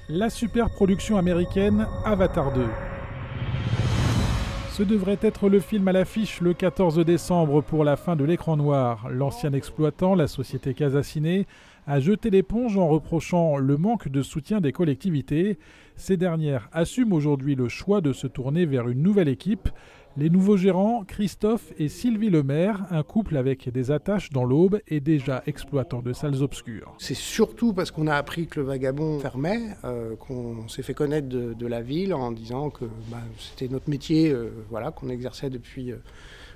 La super production américaine Avatar 2. Ce devrait être le film à l'affiche le 14 décembre pour la fin de l'écran noir. L'ancien exploitant, la société Casa Ciné, a jeté l'éponge en reprochant le manque de soutien des collectivités. Ces dernières assument aujourd'hui le choix de se tourner vers une nouvelle équipe. Les nouveaux gérants, Christophe et Sylvie Lemaire, un couple avec des attaches dans l'Aube et déjà exploitant de salles obscures. C'est surtout parce qu'on a appris que le Vagabond fermait, qu'on s'est fait connaître de la ville en disant que c'était notre métier qu'on exerçait depuis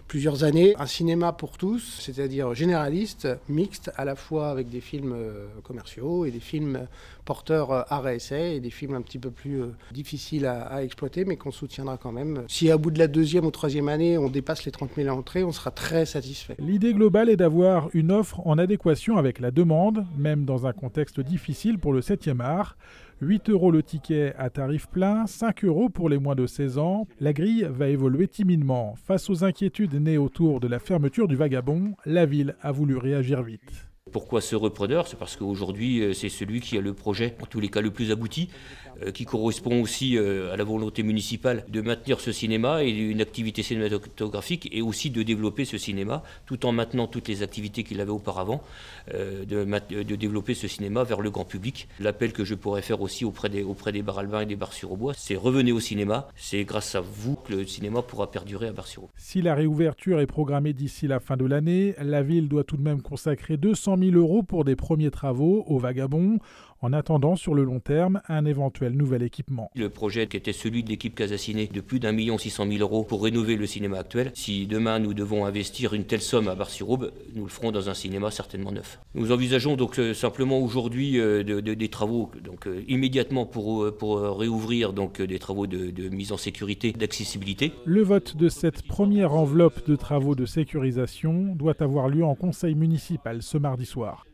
plusieurs années. Un cinéma pour tous, c'est-à-dire généraliste, mixte, à la fois avec des films commerciaux et des films porteurs art et essai et des films un petit peu plus difficiles à exploiter, mais qu'on soutiendra quand même. Si à bout de la deuxième ou troisième année, on dépasse les 30 000 entrées, on sera très satisfait. L'idée globale est d'avoir une offre en adéquation avec la demande, même dans un contexte difficile pour le 7e art. 8 € le ticket à tarif plein, 5 € pour les moins de 16 ans. La grille va évoluer timidement. Face aux inquiétudes nées autour de la fermeture du Vagabond, la ville a voulu réagir vite. Pourquoi ce repreneur ? C'est parce qu'aujourd'hui, c'est celui qui a le projet, en tous les cas le plus abouti, qui correspond aussi à la volonté municipale de maintenir ce cinéma et une activité cinématographique et aussi de développer ce cinéma, tout en maintenant toutes les activités qu'il avait auparavant, de développer ce cinéma vers le grand public. L'appel que je pourrais faire aussi auprès des bars Albin et des bars sur Aubois, c'est revenez au cinéma, c'est grâce à vous que le cinéma pourra perdurer à Bar-sur-Aube. Si la réouverture est programmée d'ici la fin de l'année, la ville doit tout de même consacrer 200 000 € pour des premiers travaux au Vagabond, en attendant sur le long terme un éventuel nouvel équipement. Le projet qui était celui de l'équipe Casa Ciné de plus d'1 600 000 € pour rénover le cinéma actuel. Si demain nous devons investir une telle somme à Bar-sur-Aube, nous le ferons dans un cinéma certainement neuf. Nous envisageons donc simplement aujourd'hui des travaux immédiatement pour réouvrir des travaux de mise en sécurité, d'accessibilité. Le vote de cette première enveloppe de travaux de sécurisation doit avoir lieu en conseil municipal ce mardi soir.